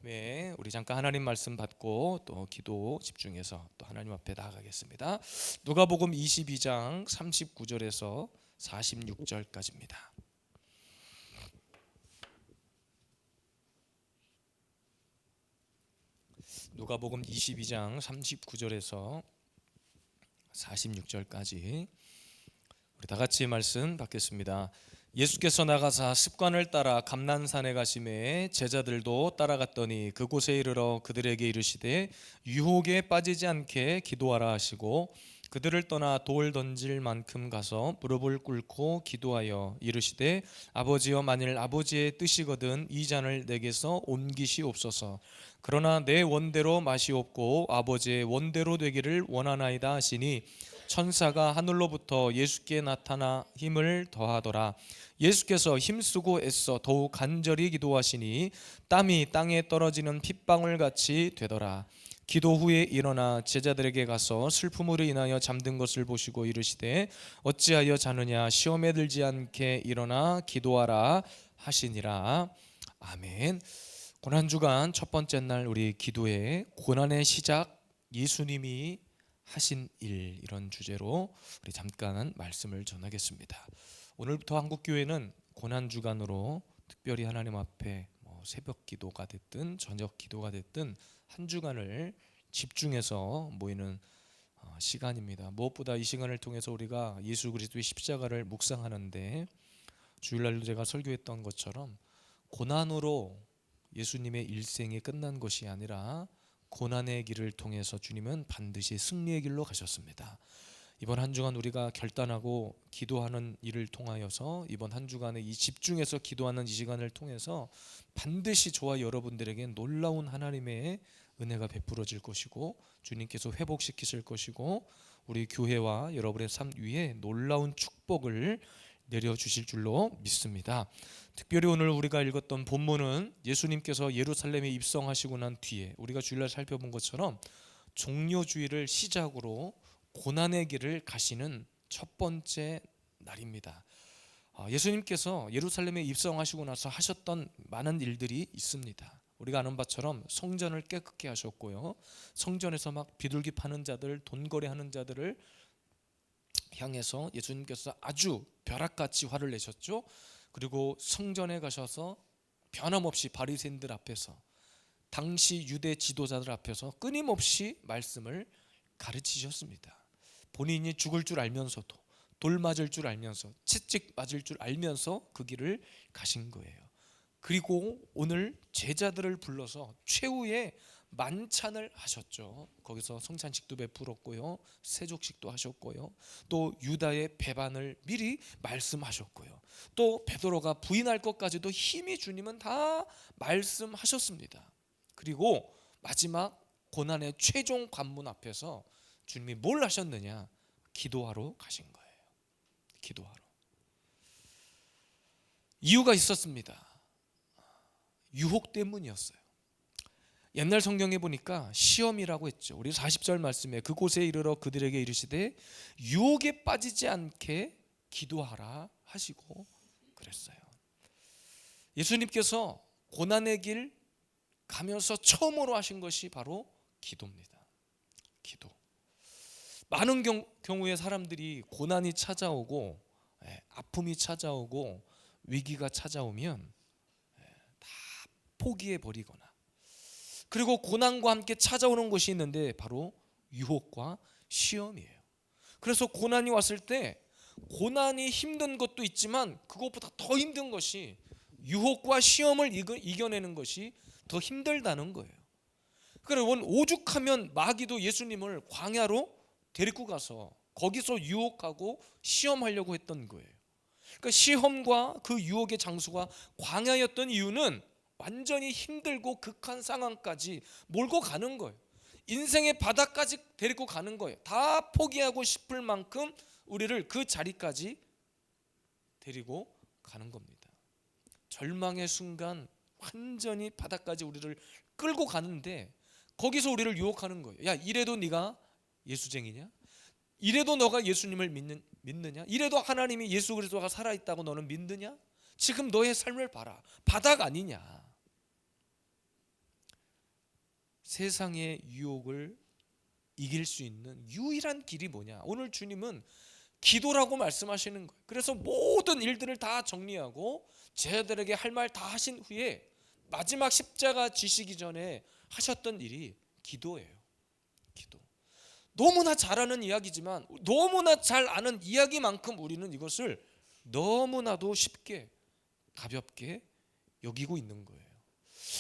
네, 우리 잠깐 하나님 말씀 받고 또 기도 집중해서 또 하나님 앞에 나아가겠습니다. 누가복음 22장 39절에서 46절까지입니다. 누가복음 22장 39절에서 46절까지 우리 다 같이 말씀 받겠습니다. 예수께서 나가사 습관을 따라 감난산에 가시매 제자들도 따라갔더니 그곳에 이르러 그들에게 이르시되 유혹에 빠지지 않게 기도하라 하시고 그들을 떠나 돌 던질 만큼 가서 무릎을 꿇고 기도하여 이르시되 아버지여 만일 아버지의 뜻이거든 이 잔을 내게서 옮기시옵소서. 그러나 내 원대로 마시옵고 아버지의 원대로 되기를 원하나이다 하시니 천사가 하늘로부터 예수께 나타나 힘을 더하더라. 예수께서 힘쓰고 애써 더욱 간절히 기도하시니 땀이 땅에 떨어지는 핏방울 같이 되더라. 기도 후에 일어나 제자들에게 가서 슬픔으로 인하여 잠든 것을 보시고 이르시되 어찌하여 자느냐 시험에 들지 않게 일어나 기도하라 하시니라. 아멘. 고난주간 첫 번째 날 우리 기도의 고난의 시작 예수님이 하신 일, 이런 주제로 우리 잠깐 말씀을 전하겠습니다. 오늘부터 한국교회는 고난주간으로 특별히 하나님 앞에 새벽 기도가 됐든 저녁 기도가 됐든 한 주간을 집중해서 모이는 시간입니다. 무엇보다 이 시간을 통해서 우리가 예수 그리스도의 십자가를 묵상하는데, 주일날도 제가 설교했던 것처럼 고난으로 예수님의 일생이 끝난 것이 아니라 고난의 길을 통해서 주님은 반드시 승리의 길로 가셨습니다. 이번 한 주간 우리가 결단하고 기도하는 일을 통하여서, 이번 한 주간에 이 집중해서 기도하는 이 시간을 통해서 반드시 저와 여러분들에게 놀라운 하나님의 은혜가 베풀어질 것이고 주님께서 회복시키실 것이고 우리 교회와 여러분의 삶 위에 놀라운 축복을 내려주실 줄로 믿습니다. 특별히 오늘 우리가 읽었던 본문은 예수님께서 예루살렘에 입성하시고 난 뒤에 우리가 주일날 살펴본 것처럼 종료주일을 시작으로 고난의 길을 가시는 첫 번째 날입니다. 예수님께서 예루살렘에 입성하시고 나서 하셨던 많은 일들이 있습니다. 우리가 아는 바처럼 성전을 깨끗게 하셨고요, 성전에서 막 비둘기 파는 자들, 돈거래 하는 자들을 향해서 예수님께서 아주 벼락같이 화를 내셨죠. 그리고 성전에 가셔서 변함없이 바리새인들 앞에서, 당시 유대 지도자들 앞에서 끊임없이 말씀을 가르치셨습니다. 본인이 죽을 줄 알면서도, 돌 맞을 줄 알면서, 채찍 맞을 줄 알면서 그 길을 가신 거예요. 그리고 오늘 제자들을 불러서 최후의 만찬을 하셨죠. 거기서 성찬식도 베풀었고요, 세족식도 하셨고요, 또 유다의 배반을 미리 말씀하셨고요, 또 베드로가 부인할 것까지도 힘이 주님은 다 말씀하셨습니다. 그리고 마지막 고난의 최종 관문 앞에서 주님이 뭘 하셨느냐? 기도하러 가신 거예요. 기도하러. 이유가 있었습니다. 유혹 때문이었어요. 옛날 성경에 보니까 시험이라고 했죠. 우리 40절 말씀에 그곳에 이르러 그들에게 이르시되 유혹에 빠지지 않게 기도하라 하시고 그랬어요. 예수님께서 고난의 길 가면서 처음으로 하신 것이 바로 기도입니다. 기도. 많은 경우에 사람들이 고난이 찾아오고 아픔이 찾아오고 위기가 찾아오면 다 포기해 버리거나, 그리고 고난과 함께 찾아오는 것이 있는데 바로 유혹과 시험이에요. 그래서 고난이 왔을 때 고난이 힘든 것도 있지만 그것보다 더 힘든 것이 유혹과 시험을 이겨내는 것이 더 힘들다는 거예요. 그래서 오죽하면 마귀도 예수님을 광야로 데리고 가서 거기서 유혹하고 시험하려고 했던 거예요. 그러니까 시험과 그 유혹의 장소가 광야였던 이유는 완전히 힘들고 극한 상황까지 몰고 가는 거예요. 인생의 바닥까지 데리고 가는 거예요. 다 포기하고 싶을 만큼 우리를 그 자리까지 데리고 가는 겁니다. 절망의 순간 완전히 바닥까지 우리를 끌고 가는데 거기서 우리를 유혹하는 거예요. 야, 이래도 네가 예수쟁이냐? 이래도 너가 예수님을 믿느냐? 이래도 하나님이 예수 그리스도가 살아있다고 너는 믿느냐? 지금 너의 삶을 봐라. 바닥 아니냐? 세상의 유혹을 이길 수 있는 유일한 길이 뭐냐? 오늘 주님은 기도라고 말씀하시는 거예요. 그래서 모든 일들을 다 정리하고 제자들에게 할 말 다 하신 후에 마지막 십자가 지시기 전에 하셨던 일이 기도예요. 기도. 너무나 잘 아는 이야기지만, 너무나 잘 아는 이야기만큼 우리는 이것을 너무나도 쉽게 가볍게 여기고 있는 거예요.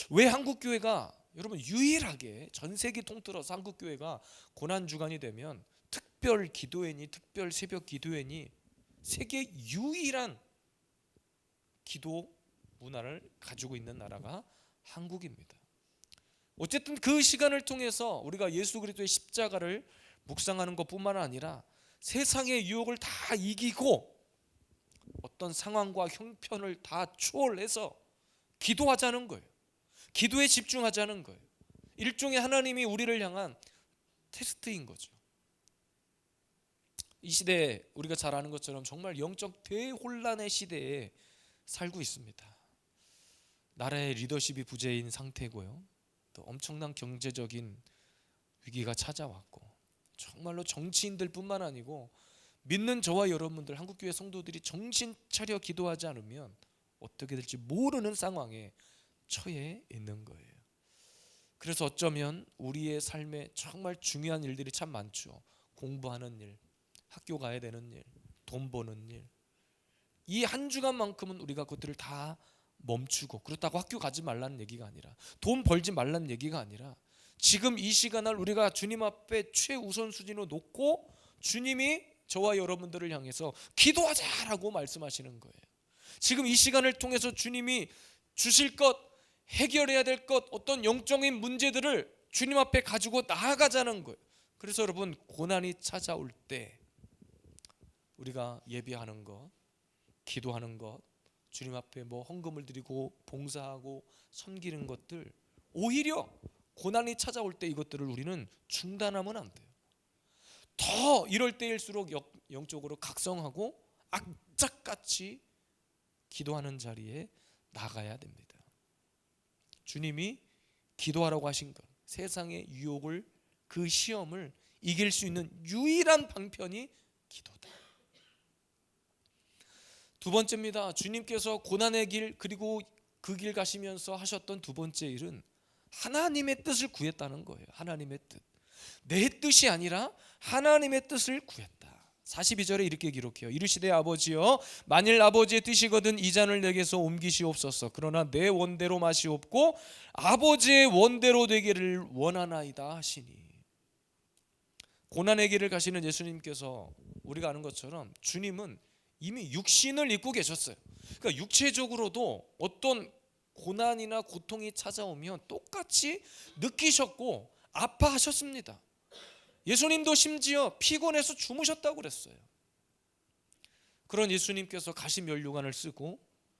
왜 한국교회가, 여러분, 유일하게 전 세계 통틀어서 한국교회가 고난주간이 되면 특별 기도회니 특별 새벽 기도회니 세계 유일한 기도 문화를 가지고 있는 나라가 한국입니다. 어쨌든 그 시간을 통해서 우리가 예수 그리스도의 십자가를 묵상하는 것뿐만 아니라 세상의 유혹을 다 이기고 어떤 상황과 형편을 다 초월해서 기도하자는 거예요. 기도에 집중하자는 거예요. 일종의 하나님이 우리를 향한 테스트인 거죠. 이 시대에 우리가 잘 아는 것처럼 정말 영적 대혼란의 시대에 살고 있습니다. 나라의 리더십이 부재인 상태고요, 또 엄청난 경제적인 위기가 찾아왔고, 정말로 정치인들 뿐만 아니고 믿는 저와 여러분들, 한국교회 성도들이 정신 차려 기도하지 않으면 어떻게 될지 모르는 상황에 처해 있는 거예요. 그래서 어쩌면 우리의 삶에 정말 중요한 일들이 참 많죠. 공부하는 일, 학교 가야 되는 일, 돈 버는 일. 이 한 주간만큼은 우리가 그것들을 다 멈추고, 그렇다고 학교 가지 말라는 얘기가 아니라, 돈 벌지 말라는 얘기가 아니라, 지금 이 시간을 우리가 주님 앞에 최우선 순위로 놓고 주님이 저와 여러분들을 향해서 기도하자라고 말씀하시는 거예요. 지금 이 시간을 통해서 주님이 주실 것, 해결해야 될 것, 어떤 영적인 문제들을 주님 앞에 가지고 나아가자는 거예요. 그래서 여러분, 고난이 찾아올 때 우리가 예배하는 것, 기도하는 것, 주님 앞에 헌금을 드리고 봉사하고 섬기는 것들, 오히려 고난이 찾아올 때 이것들을 우리는 중단하면 안 돼요. 더 이럴 때일수록 영적으로 각성하고 악착같이 기도하는 자리에 나가야 됩니다. 주님이 기도하라고 하신 것, 세상의 유혹을, 그 시험을 이길 수 있는 유일한 방편이 기도다. 두 번째입니다. 주님께서 고난의 길, 그리고 그 길 가시면서 하셨던 두 번째 일은 하나님의 뜻을 구했다는 거예요. 하나님의 뜻. 내 뜻이 아니라 하나님의 뜻을 구했다. 42절에 이렇게 기록해요. 이르시되 아버지여, 만일 아버지의 뜻이거든 이 잔을 내게서 옮기시옵소서. 그러나 내 원대로 마시옵고 아버지의 원대로 되기를 원하나이다 하시니. 고난의 길을 가시는 예수님께서 우리가 아는 것처럼 주님은 이미 육신을 입고 계셨어요. 그러니까 육체적으로도 어떤 고난이나 고통이 찾아오면 똑같이 느끼셨고 아파하셨습니다. 예수님도 심지어 피곤해서 주무셨다고 그랬어요. 그런 예수님께서 가시면류관을 쓰고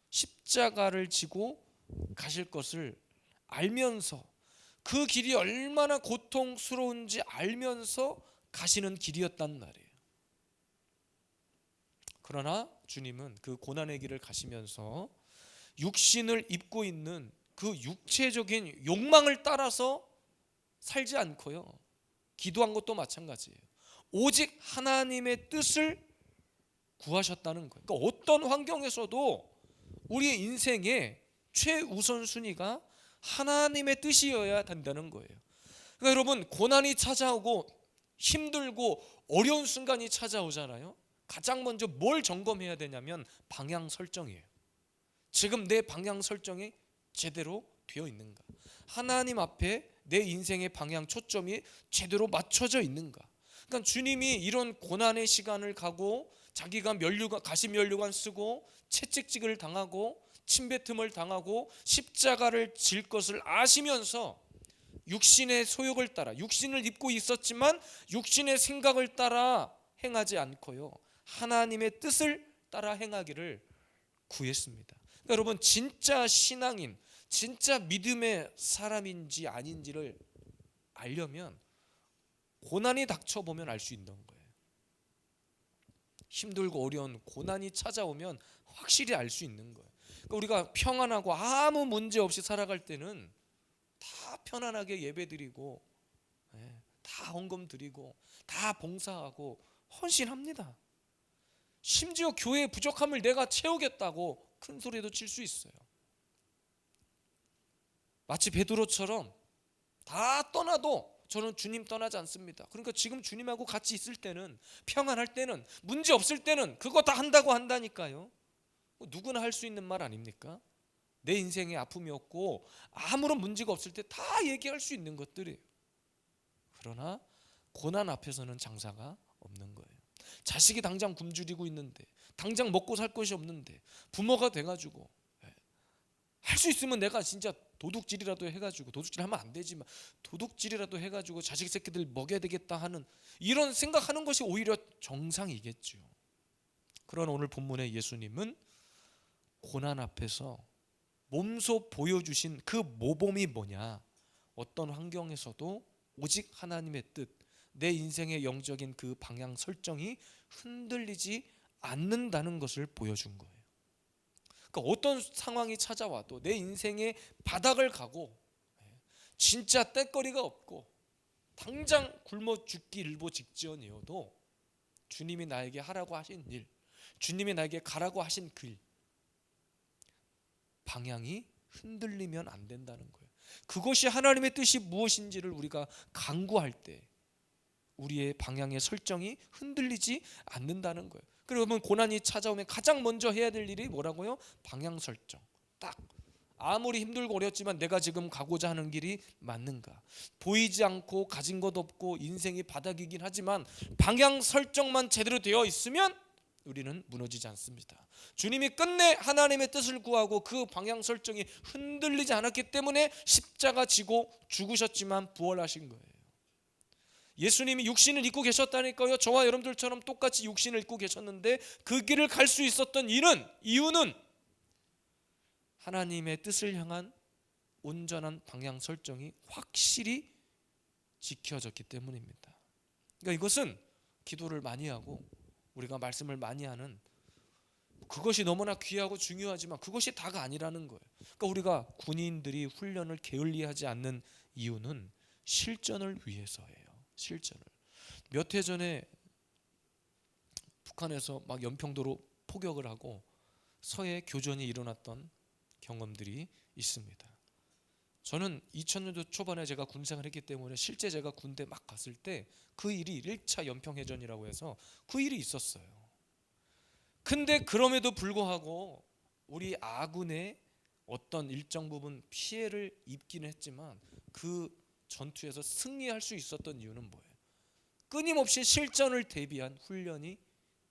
십자가를 지고 가실 것을 알면서, 그 길이 얼마나 고통스러운지 알면서 가시는 길이었단 말이에요. 그러나 주님은 그 고난의 길을 가시면서 육신을 입고 있는 그 육체적인 욕망을 따라서 살지 않고요, 기도한 것도 마찬가지예요. 오직 하나님의 뜻을 구하셨다는 거예요. 그러니까 어떤 환경에서도 우리의 인생의 최우선 순위가 하나님의 뜻이어야 된다는 거예요. 그러니까 여러분, 고난이 찾아오고 힘들고 어려운 순간이 찾아오잖아요. 가장 먼저 뭘 점검해야 되냐면 방향 설정이에요. 지금 내 방향 설정이 제대로 되어 있는가? 하나님 앞에 내 인생의 방향 초점이 제대로 맞춰져 있는가? 그러니까 주님이 이런 고난의 시간을 가고 자기가 가시면류관 쓰고 채찍질을 당하고 침뱉음을 당하고 십자가를 질 것을 아시면서 육신의 소욕을 따라, 육신을 입고 있었지만 육신의 생각을 따라 행하지 않고요, 하나님의 뜻을 따라 행하기를 구했습니다. 그러니까 여러분, 진짜 신앙인, 진짜 믿음의 사람인지 아닌지를 알려면 고난이 닥쳐보면 알 수 있는 거예요. 힘들고 어려운 고난이 찾아오면 확실히 알 수 있는 거예요. 그러니까 우리가 평안하고 아무 문제 없이 살아갈 때는 다 다 편안하게 예배드리고, 다 헌금 드리고, 다 봉사하고 헌신합니다. 심지어 교회의 부족함을 내가 채우겠다고 큰 소리도 칠 수 있어요. 마치 베드로처럼 다 떠나도 저는 주님 떠나지 않습니다. 그러니까 지금 주님하고 같이 있을 때는, 평안할 때는, 문제 없을 때는 그거 다 한다고 한다니까요. 누구나 할 수 있는 말 아닙니까? 내 인생에 아픔이 없고 아무런 문제가 없을 때 다 얘기할 수 있는 것들이에요. 그러나 고난 앞에서는 장사가 없는 거예요. 자식이 당장 굶주리고 있는데, 당장 먹고 살 것이 없는데, 부모가 돼가지고 할 수 있으면 내가 진짜 도둑질이라도 해가지고, 도둑질하면 안 되지만 도둑질이라도 해가지고 자식 새끼들 먹여야 되겠다 하는 이런 생각하는 것이 오히려 정상이겠죠. 그런 오늘 본문의 예수님은 고난 앞에서 몸소 보여주신 그 모범이 뭐냐, 어떤 환경에서도 오직 하나님의 뜻, 내 인생의 영적인 그 방향 설정이 흔들리지 않는다는 것을 보여준 거예요. 그러니까 어떤 상황이 찾아와도 내 인생의 바닥을 가고 진짜 떼거리가 없고 당장 굶어 죽기 일보 직전이어도 주님이 나에게 하라고 하신 일, 주님이 나에게 가라고 하신 길, 방향이 흔들리면 안 된다는 거예요. 그것이 하나님의 뜻이 무엇인지를 우리가 간구할 때 우리의 방향의 설정이 흔들리지 않는다는 거예요. 그러면 고난이 찾아오면 가장 먼저 해야 될 일이 뭐라고요? 방향 설정. 딱 아무리 힘들고 어렵지만 내가 지금 가고자 하는 길이 맞는가? 보이지 않고 가진 것 없고 인생이 바닥이긴 하지만 방향 설정만 제대로 되어 있으면 우리는 무너지지 않습니다. 주님이 끝내 하나님의 뜻을 구하고 그 방향 설정이 흔들리지 않았기 때문에 십자가 지고 죽으셨지만 부활하신 거예요. 예수님이 육신을 입고 계셨다니까요. 저와 여러분들처럼 똑같이 육신을 입고 계셨는데 그 길을 갈 수 있었던 이유는 하나님의 뜻을 향한 온전한 방향 설정이 확실히 지켜졌기 때문입니다. 그러니까 이것은 기도를 많이 하고 우리가 말씀을 많이 하는 그것이 너무나 귀하고 중요하지만 그것이 다가 아니라는 거예요. 그러니까 우리가 군인들이 훈련을 게을리하지 않는 이유는 실전을 위해서예요. 실전을. 몇 해 전에 북한에서 막 연평도로 포격을 하고 서해 교전이 일어났던 경험들이 있습니다. 저는 2000년도 초반에 제가 군생활을 했기 때문에 실제 제가 군대 막 갔을 때 그 일이 1차 연평해전이라고 해서 그 일이 있었어요. 근데 그럼에도 불구하고 우리 아군의 어떤 일정 부분 피해를 입기는 했지만 그 전투에서 승리할 수 있었던 이유는 뭐예요? 끊임없이 실전을 대비한 훈련이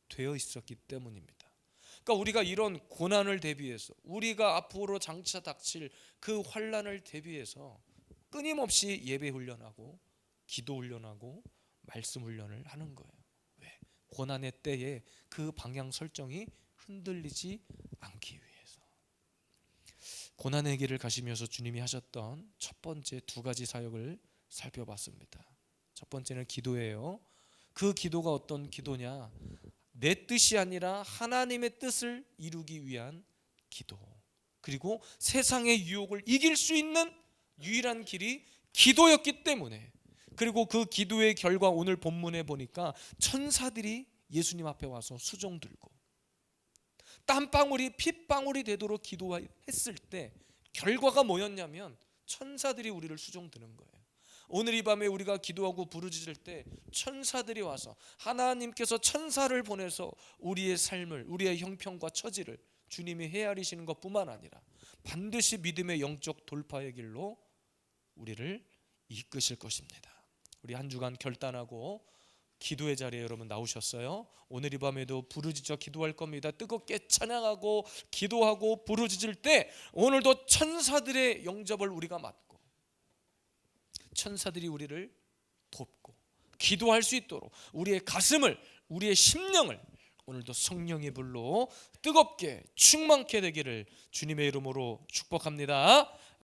되어 있었기 때문입니다. 그러니까 우리가 이런 고난을 대비해서 우리가 앞으로 장차 닥칠 그 환난을 대비해서 끊임없이 예배 훈련하고 기도 훈련하고 말씀 훈련을 하는 거예요. 왜? 고난의 때에 그 방향 설정이 흔들리지 않기 위해서. 고난의 길을 가시면서 주님이 하셨던 첫 번째 두 가지 사역을 살펴봤습니다. 첫 번째는 기도예요. 그 기도가 어떤 기도냐? 내 뜻이 아니라 하나님의 뜻을 이루기 위한 기도. 그리고 세상의 유혹을 이길 수 있는 유일한 길이 기도였기 때문에, 그리고 그 기도의 결과 오늘 본문에 보니까 천사들이 예수님 앞에 와서 수종 들고 땀방울이 핏방울이 되도록 기도했을 때 결과가 뭐였냐면 천사들이 우리를 수종 드는 거예요. 오늘 이 밤에 우리가 기도하고 부르짖을 때 천사들이 와서 하나님께서 천사를 보내서 우리의 삶을, 우리의 형편과 처지를 주님이 헤아리시는 것뿐만 아니라 반드시 믿음의 영적 돌파의 길로 우리를 이끄실 것입니다. 우리 한 주간 결단하고 기도의 자리에 여러분 나오셨어요? 오늘 이 밤에도 부르짖어 기도할 겁니다. 뜨겁게 찬양하고 기도하고 부르짖을 때 오늘도 천사들의 영접을 우리가 받고 천사들이 우리를 돕고 기도할 수 있도록 우리의 가슴을, 우리의 심령을 오늘도 성령의 불로 뜨겁게 충만케 되기를 주님의 이름으로 축복합니다.